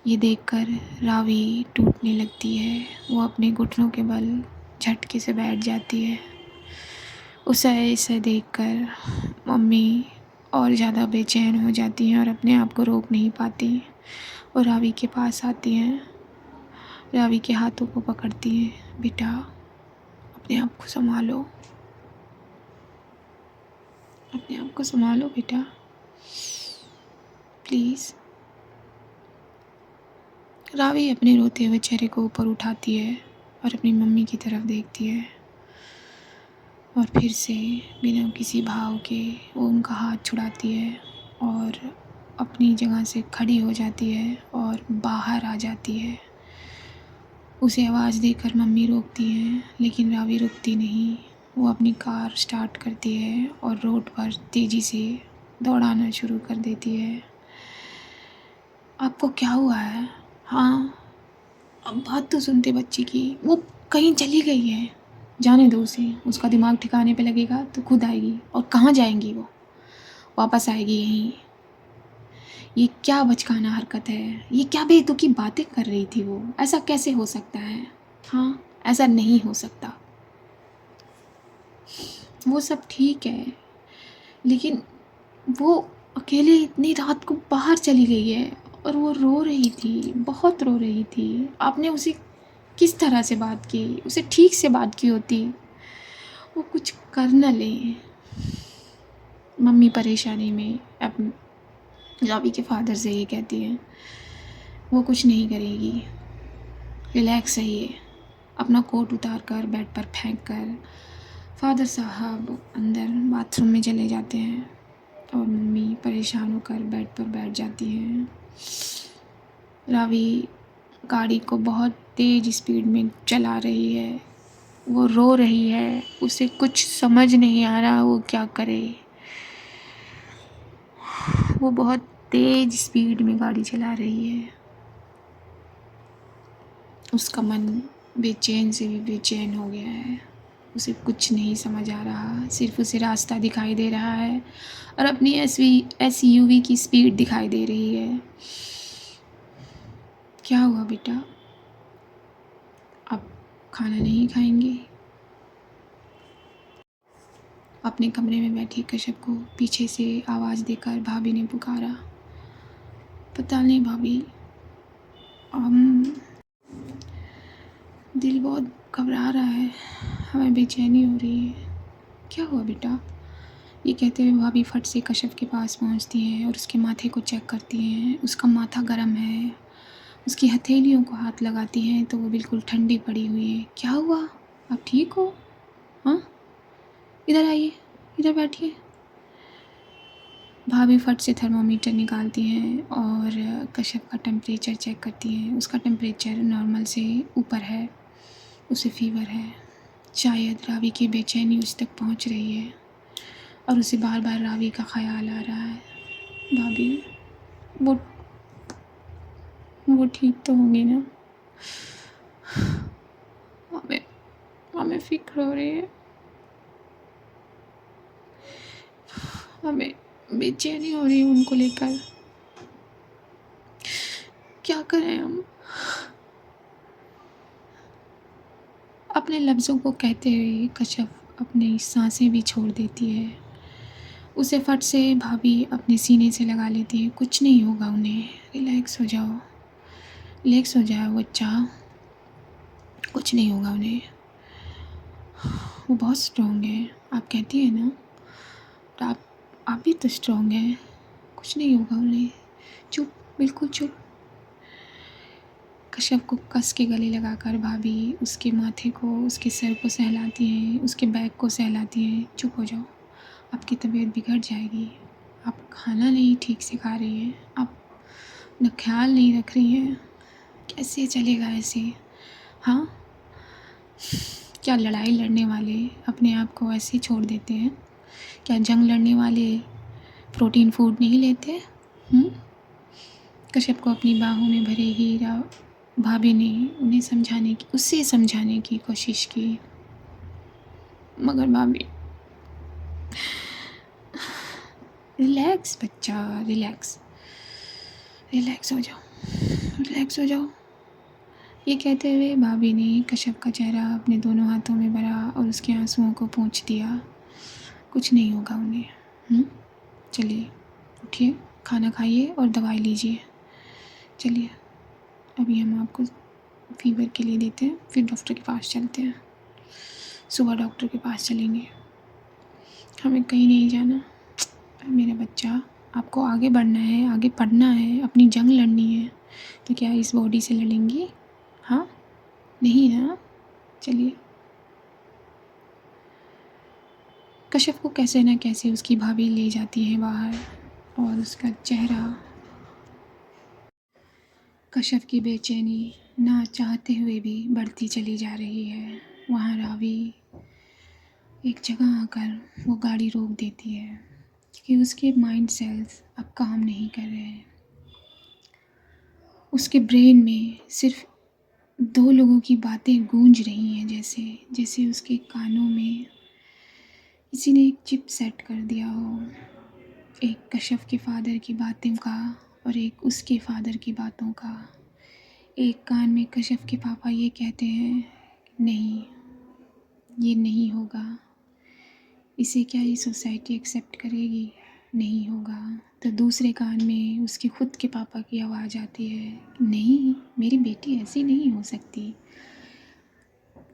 ये देखकर रावी टूटने लगती है। वो अपने घुटनों के बल झटके से बैठ जाती है। उसे ऐसे देखकर मम्मी और ज़्यादा बेचैन हो जाती हैं और अपने आप को रोक नहीं पाती और रावी के पास आती हैं रावी के हाथों को पकड़ती हैं। बेटा, अपने आप को संभालो, अपने आप को संभालो बेटा, प्लीज़। रावी अपने रोते हुए चेहरे को ऊपर उठाती है और अपनी मम्मी की तरफ देखती है और फिर से बिना किसी भाव के वो उनका हाथ छुड़ाती है और अपनी जगह से खड़ी हो जाती है और बाहर आ जाती है। उसे आवाज़ देकर मम्मी रोकती हैं, लेकिन रावी रुकती नहीं। वो अपनी कार स्टार्ट करती है और रोड पर तेज़ी से दौड़ाना शुरू कर देती है। आपको क्या हुआ है? हाँ, अब बात तो सुनते बच्ची की। वो कहीं चली गई है, जाने दो उसे। उसका दिमाग ठिकाने पे लगेगा तो खुद आएगी। और कहाँ जाएंगी वो? वापस आएगी यहीं। ये क्या बचकाना हरकत है? ये क्या बेतुकी बातें कर रही थी वो? ऐसा कैसे हो सकता है? हाँ, ऐसा नहीं हो सकता। वो सब ठीक है, लेकिन वो अकेले इतनी रात को बाहर चली गई है और वो रो रही थी, बहुत रो रही थी। आपने उसे किस तरह से बात की? उसे ठीक से बात की होती, वो कुछ कर न ले। मम्मी परेशानी में अपने रावी के फादर से ये कहती हैं, वो कुछ नहीं करेगी, रिलैक्स रहिए। अपना कोट उतार कर बेड पर फेंक कर फादर साहब अंदर बाथरूम में चले जाते हैं और मम्मी परेशान होकर बेड पर बैठ जाती हैं। रावी गाड़ी को बहुत तेज़ स्पीड में चला रही है। वो रो रही है, उसे कुछ समझ नहीं आ रहा वो क्या करे। वो बहुत तेज़ स्पीड में गाड़ी चला रही है। उसका मन बेचैन से भी बेचैन हो गया है। उसे कुछ नहीं समझ आ रहा, सिर्फ उसे रास्ता दिखाई दे रहा है और अपनी एसयूवी की स्पीड दिखाई दे रही है। क्या हुआ बेटा? आप खाना नहीं खाएंगे? अपने कमरे में बैठी कश्यप को पीछे से आवाज़ देकर भाभी ने पुकारा। पता नहीं भाभी, हम दिल बहुत घबरा रहा है, हमें बेचैनी हो रही है। क्या हुआ बेटा? ये कहते हुए भाभी फट से कश्यप के पास पहुंचती हैं और उसके माथे को चेक करती हैं। उसका माथा गर्म है। उसकी हथेलियों को हाथ लगाती हैं तो वो बिल्कुल ठंडी पड़ी हुई है। क्या हुआ? आप ठीक हो? हाँ, इधर आइए, इधर बैठिए। भाभी फट से थर्मामीटर निकालती हैं और कश्यप का टेम्परेचर चेक करती हैं। उसका टेम्परेचर नॉर्मल से ऊपर है, उसे फीवर है। शायद रावी की बेचैनी उस तक पहुंच रही है और उसे बार बार रावी का ख्याल आ रहा है। भाभी, वो ठीक तो होंगी ना? हमें फिक्र हो रही है, हमें बेचैनी हो रही है उनको लेकर। क्या करें हम? अपने लफ्ज़ों को कहते हुए कश्यप अपनी सांसें भी छोड़ देती है। उसे फट से भाभी अपने सीने से लगा लेती है। कुछ नहीं होगा उन्हें, रिलैक्स हो जाओ, रिलैक्स हो जाओ बच्चा, कुछ नहीं होगा उन्हें। वो बहुत स्ट्रॉन्ग है, आप कहती है ना, तो आप भी तो स्ट्रॉन्ग हैं, कुछ नहीं होगा उन्हें। चुप, बिल्कुल चुप। कश्यप को कस के गले लगाकर भाभी उसके माथे को, उसके सर को सहलाती हैं, उसके बैक को सहलाती हैं। चुप हो जाओ, आपकी तबीयत बिगड़ जाएगी। आप खाना नहीं ठीक से खा रही हैं, आप न ख्याल नहीं रख रही हैं, कैसे चलेगा ऐसे? हाँ, क्या लड़ाई लड़ने वाले अपने आप को ऐसे छोड़ देते हैं? क्या जंग लड़ने वाले प्रोटीन फूड नहीं लेते? कश्यप को अपनी बाहों में भरे ही भाभी ने उसे समझाने की कोशिश की, मगर भाभी, रिलैक्स बच्चा, रिलैक्स, रिलैक्स हो जाओ, रिलैक्स हो जाओ। ये कहते हुए भाभी ने कश्यप का चेहरा अपने दोनों हाथों में भरा और उसके आंसुओं को पोंछ दिया। कुछ नहीं होगा उन्हें। चलिए उठिए, खाना खाइए और दवाई लीजिए। चलिए, अभी हम आपको फीवर के लिए देते हैं, फिर डॉक्टर के पास चलते हैं। सुबह डॉक्टर के पास चलेंगे। हमें कहीं नहीं जाना मेरा बच्चा, आपको आगे बढ़ना है, आगे पढ़ना है, अपनी जंग लड़नी है। तो क्या इस बॉडी से लड़ेंगी? हाँ, नहीं ना। चलिए। कश्यप को कैसे न कैसे उसकी भाभी ले जाती है बाहर, और उसका चेहरा, कश्यप की बेचैनी ना चाहते हुए भी बढ़ती चली जा रही है। वहाँ रावी एक जगह आकर वो गाड़ी रोक देती है, क्योंकि उसके माइंड सेल्स अब काम नहीं कर रहे हैं। उसके ब्रेन में सिर्फ दो लोगों की बातें गूंज रही हैं, जैसे जैसे उसके कानों में किसी ने एक चिप सेट कर दिया हो। एक कश्यप के फादर की बातों का और एक उसके फादर की बातों का। एक कान में कश्यप के पापा ये कहते हैं, नहीं, ये नहीं होगा, इसे क्या ये सोसाइटी एक्सेप्ट करेगी? नहीं होगा। तो दूसरे कान में उसके खुद के पापा की आवाज़ आती है, नहीं, मेरी बेटी ऐसी नहीं हो सकती।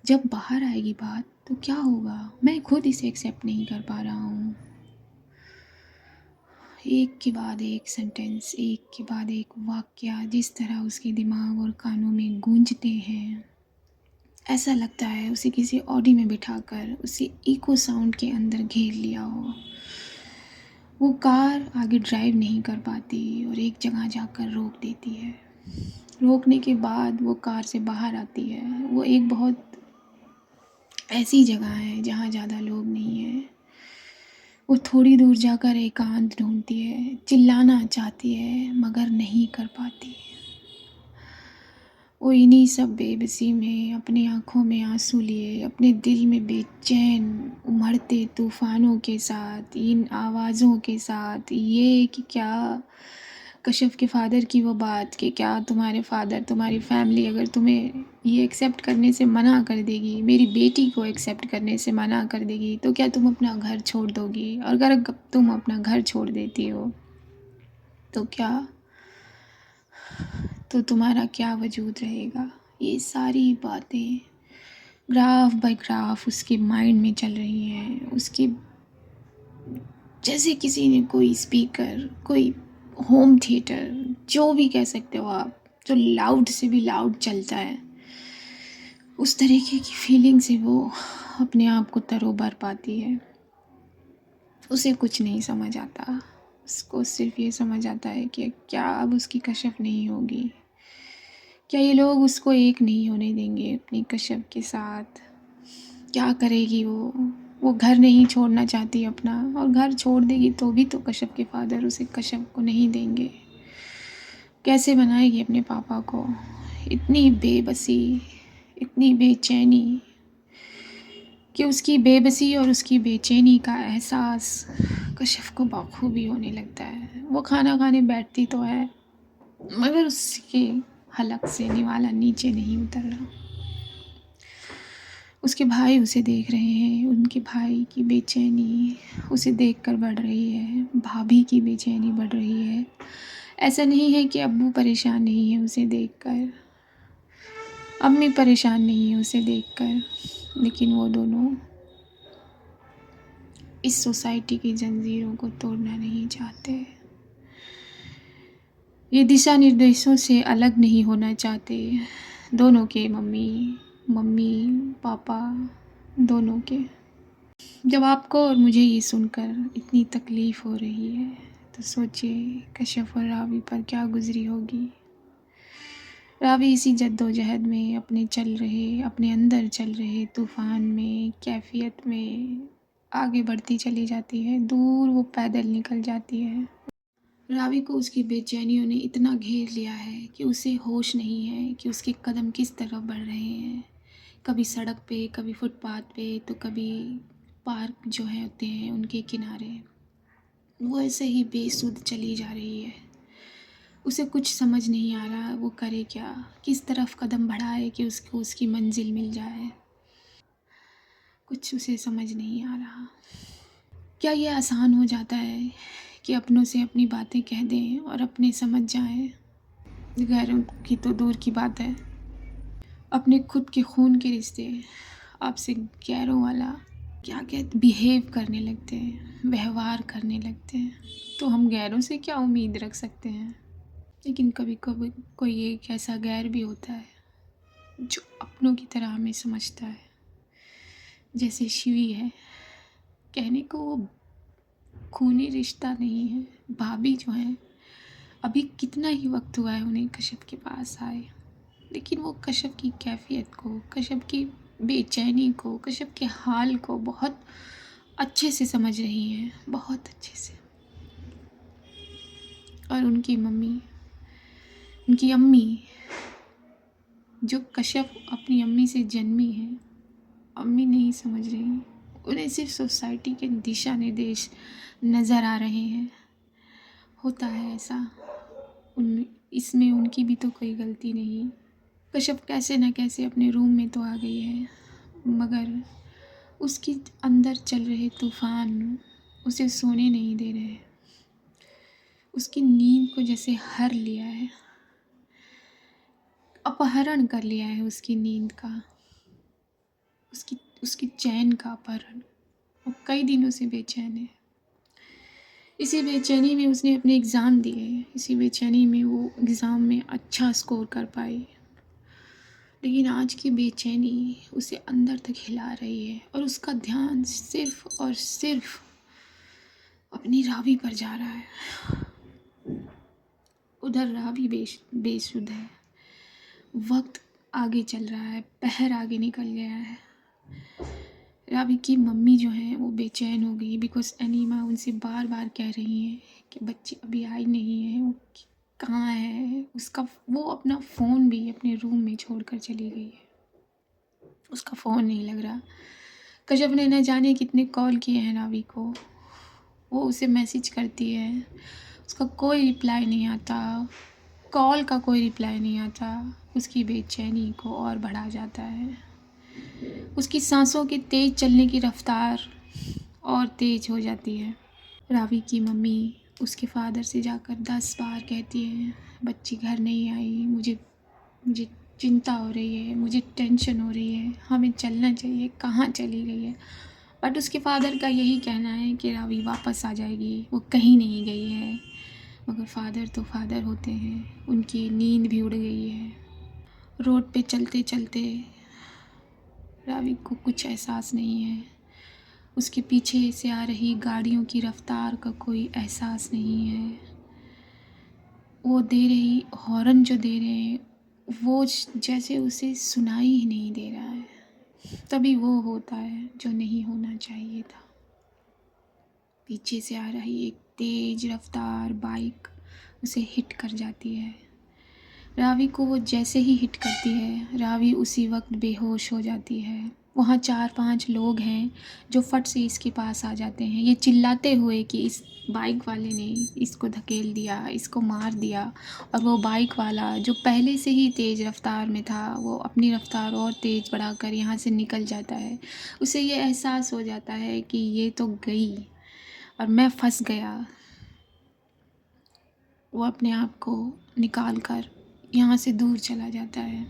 जब बाहर आएगी बात तो क्या होगा? मैं खुद इसे एक्सेप्ट नहीं कर पा रहा हूँ। एक के बाद एक सेंटेंस, एक के बाद एक वाक्य जिस तरह उसके दिमाग और कानों में गूंजते हैं, ऐसा लगता है उसे किसी ऑडी में बिठाकर उसे इको साउंड के अंदर घेर लिया हो। वो कार आगे ड्राइव नहीं कर पाती और एक जगह जाकर रोक देती है। रोकने के बाद वो कार से बाहर आती है। वो एक बहुत ऐसी जगह है जहाँ ज़्यादा लोग नहीं हैं। वो थोड़ी दूर जाकर एकांत ढूंढती है, चिल्लाना चाहती है मगर नहीं कर पाती। वो इन्हीं सब बेबसी में अपनी आँखों में आंसू लिए, अपने दिल में बेचैन उमड़ते तूफ़ानों के साथ, इन आवाज़ों के साथ, ये कि क्या कश्यप के फादर की वो बात कि क्या तुम्हारे फादर, तुम्हारी फैमिली अगर तुम्हें ये एक्सेप्ट करने से मना कर देगी, मेरी बेटी को एक्सेप्ट करने से मना कर देगी, तो क्या तुम अपना घर छोड़ दोगी? और अगर तुम अपना घर छोड़ देती हो तो क्या, तो तुम्हारा क्या वजूद रहेगा? ये सारी बातें ग्राफ बाय ग्राफ उसके माइंड में चल रही हैं। उसके जैसे किसी ने कोई स्पीकर, कोई होम थिएटर, जो भी कह सकते हो आप, जो लाउड से भी लाउड चलता है, उस तरीके की फीलिंग से वो अपने आप को तरोबर पाती है। उसे कुछ नहीं समझ आता। उसको सिर्फ ये समझ आता है कि क्या अब उसकी कश्यप नहीं होगी? क्या ये लोग उसको एक नहीं होने देंगे अपनी कश्यप के साथ? क्या करेगी वो घर नहीं छोड़ना चाहती अपना, और घर छोड़ देगी तो भी तो कश्यप के फादर उसे कश्यप को नहीं देंगे। कैसे बनाएगी अपने पापा को? इतनी बेबसी, इतनी बेचैनी कि उसकी बेबसी और उसकी बेचैनी का एहसास कश्यप को बखूबी होने लगता है। वो खाना खाने बैठती तो है मगर उसके हलक से निवाला नीचे नहीं उतर रहा। उसके भाई उसे देख रहे हैं, उनके भाई की बेचैनी उसे देखकर बढ़ रही है, भाभी की बेचैनी बढ़ रही है। ऐसा नहीं है कि अब्बू परेशान नहीं है उसे देखकर, अम्मी परेशान नहीं है उसे देखकर, लेकिन वो दोनों इस सोसाइटी की जंजीरों को तोड़ना नहीं चाहते। ये दिशा निर्देशों से अलग नहीं होना चाहते, दोनों के मम्मी पापा दोनों के। जब आपको और मुझे ये सुनकर इतनी तकलीफ़ हो रही है तो सोचिए कश्यप और रावी पर क्या गुजरी होगी। रावी इसी जद्दोजहद में अपने अंदर चल रहे तूफ़ान में, कैफियत में आगे बढ़ती चली जाती है। दूर वो पैदल निकल जाती है। रावी को उसकी बेचैनियों ने इतना घेर लिया है कि उसे होश नहीं है कि उसके कदम किस तरफ बढ़ रहे हैं। कभी सड़क पे, कभी फुटपाथ पे, तो कभी पार्क जो है होते हैं उनके किनारे। वो ऐसे ही बेसुध चली जा रही है। उसे कुछ समझ नहीं आ रहा वो करे क्या, किस तरफ कदम बढ़ाए कि उसको उसकी मंजिल मिल जाए। कुछ उसे समझ नहीं आ रहा। क्या ये आसान हो जाता है कि अपनों से अपनी बातें कह दें और अपने समझ जाएं? घरों की तो दूर की बात है, अपने खुद के खून के रिश्ते आपसे गैरों वाला क्या कहते बिहेव करने लगते हैं, व्यवहार करने लगते हैं, तो हम गैरों से क्या उम्मीद रख सकते हैं। लेकिन कभी कभी कोई एक ऐसा गैर भी होता है जो अपनों की तरह हमें समझता है, जैसे शिवी है। कहने को वो खूनी रिश्ता नहीं है, भाभी जो है अभी कितना ही वक्त हुआ है उन्हें कश्यप के पास आए, लेकिन वो कश्यप की कैफियत को, कश्यप की बेचैनी को, कश्यप के हाल को बहुत अच्छे से समझ रही हैं, बहुत अच्छे से। और उनकी मम्मी, उनकी अम्मी जो कश्यप अपनी अम्मी से जन्मी है, अम्मी नहीं समझ रही, उन्हें सिर्फ सोसाइटी के दिशा निर्देश नज़र आ रहे हैं। होता है ऐसा, उन इसमें उनकी भी तो कोई गलती नहीं। कश्यप कैसे न कैसे अपने रूम में तो आ गई है, मगर उसके अंदर चल रहे तूफान उसे सोने नहीं दे रहे। उसकी नींद को जैसे हर लिया है, अपहरण कर लिया है उसकी नींद का, उसकी उसकी चैन का अपहरण। वो कई दिनों से बेचैन है। इसी बेचैनी में उसने अपने एग्ज़ाम दिए, इसी बेचैनी में वो एग्ज़ाम में अच्छा स्कोर कर पाई, लेकिन आज की बेचैनी उसे अंदर तक हिला रही है और उसका ध्यान सिर्फ और सिर्फ अपनी रावी पर जा रहा है। उधर रावी बेसुध है। वक्त आगे चल रहा है, पहर आगे निकल गया है। रावी की मम्मी जो है वो बेचैन हो गई, बिकॉज अनीमा उनसे बार बार कह रही हैं कि बच्ची अभी आई नहीं है, वो कहाँ है। उसका वो अपना फ़ोन भी अपने रूम में छोड़कर चली गई है, उसका फ़ोन नहीं लग रहा। कश्यप ने न जाने कितने कॉल किए हैं रावी को, वो उसे मैसेज करती है, उसका कोई रिप्लाई नहीं आता, कॉल का कोई रिप्लाई नहीं आता। उसकी बेचैनी को और बढ़ा जाता है। उसकी सांसों के तेज़ चलने की रफ्तार और तेज़ हो जाती है। रावी की मम्मी उसके फादर से जाकर 10 बार कहती है, बच्ची घर नहीं आई, मुझे मुझे चिंता हो रही है, मुझे टेंशन हो रही है, हमें चलना चाहिए, कहाँ चली गई है। बट उसके फादर का यही कहना है कि रावी वापस आ जाएगी, वो कहीं नहीं गई है। मगर फादर तो फादर होते हैं, उनकी नींद भी उड़ गई है। रोड पे चलते चलते रावी को कुछ एहसास नहीं है, उसके पीछे से आ रही गाड़ियों की रफ्तार का कोई एहसास नहीं है। वो दे रही हॉर्न जो दे रहे हैं वो जैसे उसे सुनाई ही नहीं दे रहा है। तभी वो होता है जो नहीं होना चाहिए था। पीछे से आ रही एक तेज रफ्तार बाइक उसे हिट कर जाती है। रावी को वो जैसे ही हिट करती है, रावी उसी वक्त बेहोश हो जाती है। वहाँ 4-5 लोग हैं जो फट से इसके पास आ जाते हैं, ये चिल्लाते हुए कि इस बाइक वाले ने इसको धकेल दिया, इसको मार दिया। और वो बाइक वाला जो पहले से ही तेज़ रफ्तार में था, वो अपनी रफ्तार और तेज़ बढ़ाकर यहाँ से निकल जाता है। उसे ये एहसास हो जाता है कि ये तो गई और मैं फंस गया। वो अपने आप को निकाल कर यहाँ से दूर चला जाता है।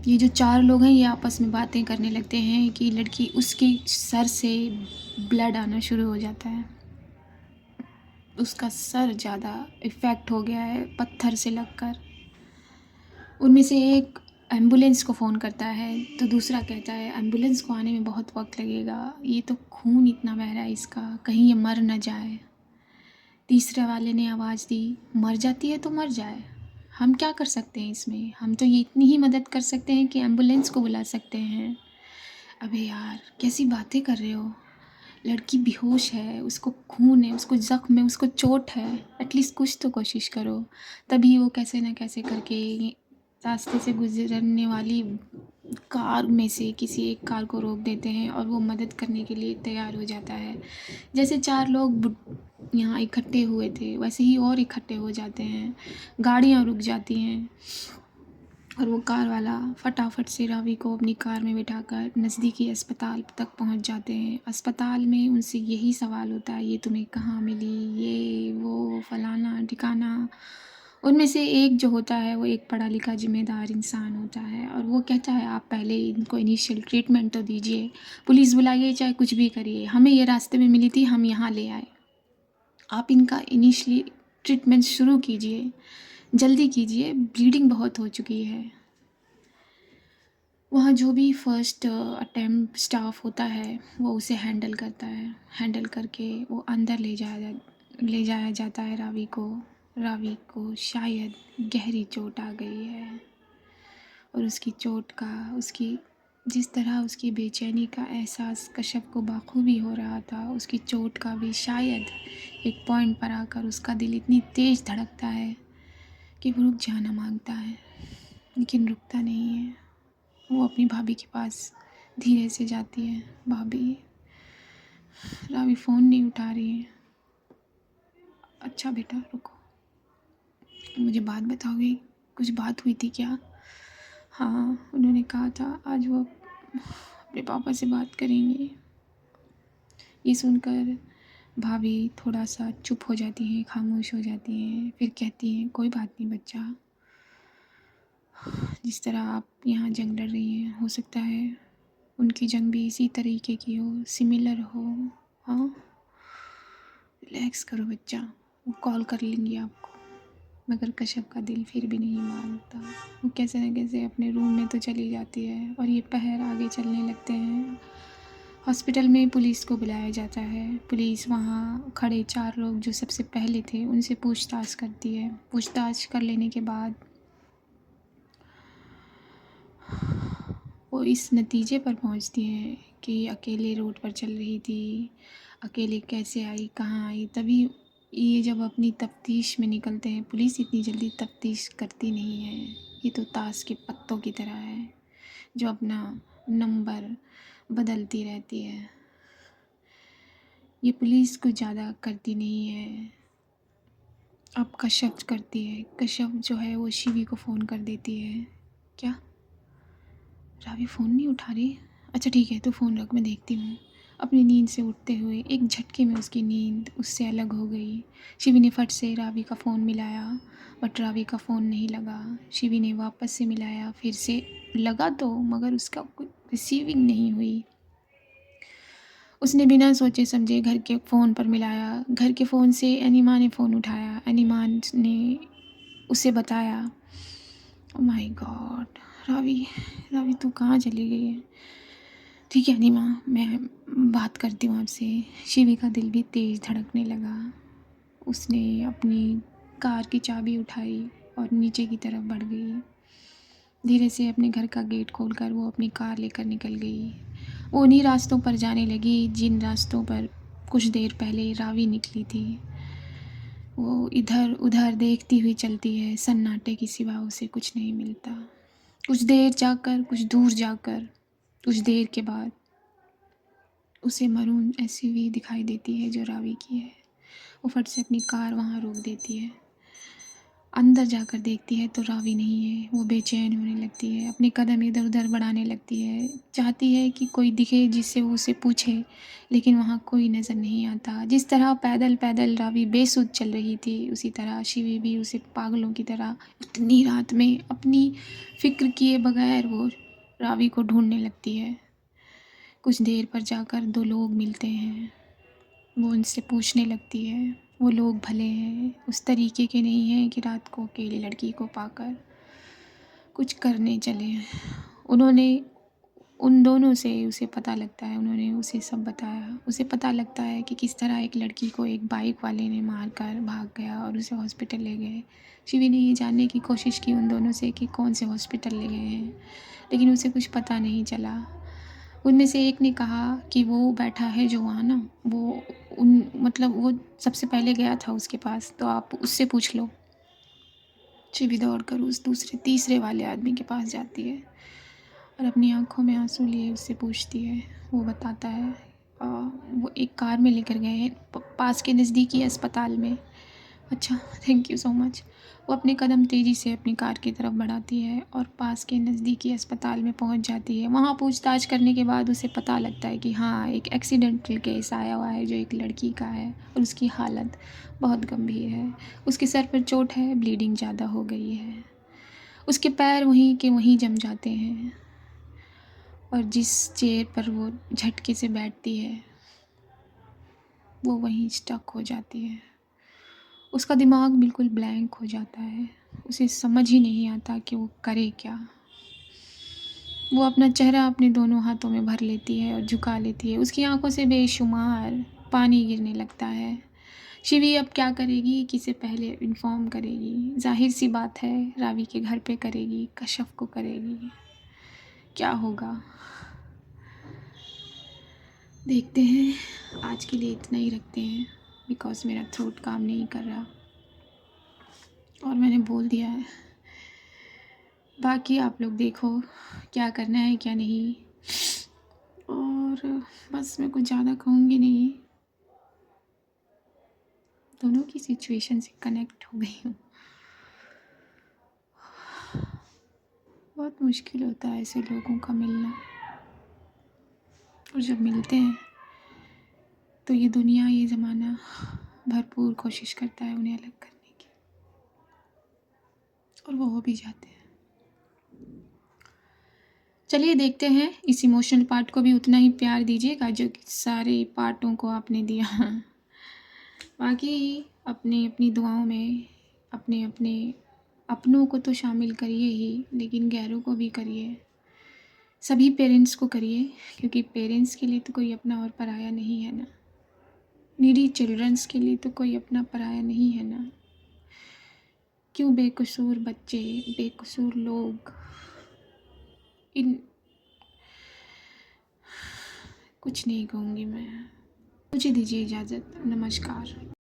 ये जो 4 लोग हैं ये आपस में बातें करने लगते हैं कि लड़की, उसके सर से ब्लड आना शुरू हो जाता है, उसका सर ज़्यादा इफ़ेक्ट हो गया है पत्थर से लगकर। उनमें से एक एम्बुलेंस को फ़ोन करता है तो दूसरा कहता है एम्बुलेंस को आने में बहुत वक्त लगेगा, ये तो खून इतना बह रहा है इसका, कहीं ये मर न जाए। तीसरे वाले ने आवाज़ दी, मर जाती है तो मर जाए, हम क्या कर सकते हैं इसमें, हम तो ये इतनी ही मदद कर सकते हैं कि एम्बुलेंस को बुला सकते हैं। अबे यार कैसी बातें कर रहे हो, लड़की बेहोश है, उसको खून है, उसको ज़ख्म है, उसको चोट है, एटलीस्ट कुछ तो कोशिश करो। तभी वो कैसे न कैसे करके रास्ते से गुजरने वाली कार में से किसी एक कार को रोक देते हैं और वो मदद करने के लिए तैयार हो जाता है। जैसे 4 लोग यहाँ इकट्ठे हुए थे वैसे ही और इकट्ठे हो जाते हैं, गाड़ियाँ रुक जाती हैं और वो कार वाला फटाफट से रावी को अपनी कार में बिठाकर नज़दीकी अस्पताल तक पहुंच जाते हैं। अस्पताल में उनसे यही सवाल होता है, ये तुम्हें कहाँ मिली, ये वो फलाना ठिकाना। उनमें से एक जो होता है वो एक पढ़ा लिखा ज़िम्मेदार इंसान होता है और वो कहता है आप पहले इनको इनिशियल ट्रीटमेंट तो दीजिए, पुलिस बुलाइए चाहे कुछ भी करिए, हमें ये रास्ते में मिली थी, हम यहाँ ले आए। आप इनका इनिशियली ट्रीटमेंट शुरू कीजिए, जल्दी कीजिए, ब्लीडिंग बहुत हो चुकी है। वहाँ जो भी फर्स्ट अटेम्प्ट स्टाफ होता है वो उसे हैंडल करता है, हैंडल करके वो अंदर ले जाया जाता है रावी को। रावी को शायद गहरी चोट आ गई है और उसकी चोट का, उसकी जिस तरह उसकी बेचैनी का एहसास कश्यप को बाखूबी हो रहा था, उसकी चोट का भी शायद एक पॉइंट पर आकर उसका दिल इतनी तेज़ धड़कता है कि वो रुक जाना मांगता है, लेकिन रुकता नहीं है। वो अपनी भाभी के पास धीरे से जाती है। भाभी, रावी फ़ोन नहीं उठा रही है। अच्छा बेटा रुको, मुझे बात बताओगी, कुछ बात हुई थी क्या? हाँ, उन्होंने कहा था आज वो अपने पापा से बात करेंगे। ये सुनकर भाभी थोड़ा सा चुप हो जाती हैं, खामोश हो जाती हैं, फिर कहती हैं कोई बात नहीं बच्चा, जिस तरह आप यहाँ जंग लड़ रही हैं हो सकता है उनकी जंग भी इसी तरीके की हो, सिमिलर हो। हाँ, रिलैक्स करो बच्चा, वो कॉल कर लेंगी आपको। मगर कश्यप का दिल फिर भी नहीं मानता। वो कैसे न कैसे अपने रूम में तो चली जाती है और ये पहर आगे चलने लगते हैं। हॉस्पिटल में पुलिस को बुलाया जाता है। पुलिस वहाँ खड़े 4 लोग जो सबसे पहले थे उनसे पूछताछ करती है। पूछताछ कर लेने के बाद वो इस नतीजे पर पहुंचती हैं कि अकेले रोड पर चल रही थी, अकेले कैसे आई, कहाँ आई। तभी ये जब अपनी तफ्तीश में निकलते हैं, पुलिस इतनी जल्दी तफ्तीश करती नहीं है, ये तो ताश के पत्तों की तरह है जो अपना नंबर बदलती रहती है। ये पुलिस कुछ ज़्यादा करती नहीं है, अब कश्यप करती है। कश्यप जो है वो शिवी को फ़ोन कर देती है। क्या रावी फ़ोन नहीं उठा रही? अच्छा ठीक है, तो फ़ोन रख, मैं देखती हूँ। अपनी नींद से उठते हुए एक झटके में उसकी नींद उससे अलग हो गई। शिवी ने फट से रावी का फ़ोन मिलाया, बट रावी का फ़ोन नहीं लगा। शिवी ने वापस से मिलाया, फिर से लगा तो मगर उसका कोई रिसीविंग नहीं हुई। उसने बिना सोचे समझे घर के फ़ोन पर मिलाया। घर के फ़ोन से एनिमा ने फ़ोन उठाया। एनिमा ने उसे बताया, oh my God Ravi, Ravi तू कहाँ चली गई है? ठीक है एनिमा, मैं बात करती हूँ आपसे। शिवी का दिल भी तेज़ धड़कने लगा। उसने अपनी कार की चाबी उठाई और नीचे की तरफ बढ़ गई। धीरे से अपने घर का गेट खोलकर वो अपनी कार लेकर निकल गई। वो उन्हीं रास्तों पर जाने लगी जिन रास्तों पर कुछ देर पहले रावी निकली थी। वो इधर उधर देखती हुई चलती है, सन्नाटे की सिवा उसे कुछ नहीं मिलता। कुछ देर जाकर, कुछ दूर जाकर, कुछ देर के बाद उसे मरून एसयूवी दिखाई देती है जो रावी की है। वो फट से अपनी कार वहाँ रोक देती है। अंदर जाकर देखती है तो रावी नहीं है। वो बेचैन होने लगती है, अपने कदम इधर उधर बढ़ाने लगती है, चाहती है कि कोई दिखे जिससे वो उसे पूछे, लेकिन वहाँ कोई नज़र नहीं आता। जिस तरह पैदल पैदल रावी बेसुध चल रही थी, उसी तरह शिवी भी उसे पागलों की तरह उतनी रात में अपनी फ़िक्र किए बगैर वो रावी को ढूंढने लगती है। कुछ देर पर जाकर 2 लोग मिलते हैं। वो उनसे पूछने लगती है। वो लोग भले हैं, उस तरीके के नहीं हैं कि रात को अकेली लड़की को पाकर कुछ करने चले हैं। उन्होंने उन दोनों से उसे पता लगता है, उन्होंने उसे सब बताया। उसे पता लगता है कि किस तरह एक लड़की को एक बाइक वाले ने मार कर भाग गया और उसे हॉस्पिटल ले गए। शिवी ने ये जानने की कोशिश की उन दोनों से कि कौन से हॉस्पिटल ले गए हैं, लेकिन उसे कुछ पता नहीं चला। उनमें से एक ने कहा कि वो बैठा है जो वहाँ ना, वो मतलब वो सबसे पहले गया था उसके पास, तो आप उससे पूछ लो। शिवी दौड़कर उस दूसरे तीसरे वाले आदमी के पास जाती है और अपनी आंखों में आंसू लिए उससे पूछती है। वो बताता है वो एक कार में लेकर गए हैं पास के नज़दीकी अस्पताल में। अच्छा, थैंक यू सो मच। वो अपने कदम तेज़ी से अपनी कार की तरफ बढ़ाती है और पास के नज़दीकी अस्पताल में पहुंच जाती है। वहां पूछताछ करने के बाद उसे पता लगता है कि हाँ, एक एक्सीडेंटल केस आया हुआ है जो एक लड़की का है और उसकी हालत बहुत गंभीर है। उसके सर पर चोट है, ब्लीडिंग ज़्यादा हो गई है। उसके पैर वहीं के वहीं जम जाते हैं और जिस चेयर पर वो झटके से बैठती है वो वहीं स्टक हो जाती है। उसका दिमाग बिल्कुल ब्लैंक हो जाता है। उसे समझ ही नहीं आता कि वो करे क्या। वो अपना चेहरा अपने दोनों हाथों में भर लेती है और झुका लेती है। उसकी आंखों से बेशुमार पानी गिरने लगता है। शिवी अब क्या करेगी, किसे पहले इन्फॉर्म करेगी? जाहिर सी बात है, रावी के घर पे करेगी, कश्यप को करेगी। क्या होगा देखते हैं। आज के लिए इतना ही रखते हैं बिकॉज़ मेरा थ्रोट काम नहीं कर रहा और मैंने बोल दिया है। बाकी आप लोग देखो क्या करना है क्या नहीं। और बस मैं कुछ ज़्यादा कहूँगी नहीं। दोनों की सिचुएशन से कनेक्ट हो गई हूँ। बहुत मुश्किल होता है ऐसे लोगों का मिलना और जब मिलते हैं तो ये दुनिया, ये ज़माना भरपूर कोशिश करता है उन्हें अलग करने की और वो हो भी जाते हैं। चलिए देखते हैं, इस इमोशनल पार्ट को भी उतना ही प्यार दीजिएगा जो कि सारे पार्टों को आपने दिया। बाकी अपनी अपनी दुआओं में अपने अपने अपनों को तो शामिल करिए ही, लेकिन गैरों को भी करिए। सभी पेरेंट्स को करिए क्योंकि पेरेंट्स के लिए तो कोई अपना और पराया नहीं है ना। नीडी चिल्ड्रंस के लिए तो कोई अपना पराया नहीं है ना। क्यों बेकसूर बच्चे, बेकसूर लोग, इन कुछ नहीं कहूँगी मैं। मुझे दीजिए इजाज़त। नमस्कार।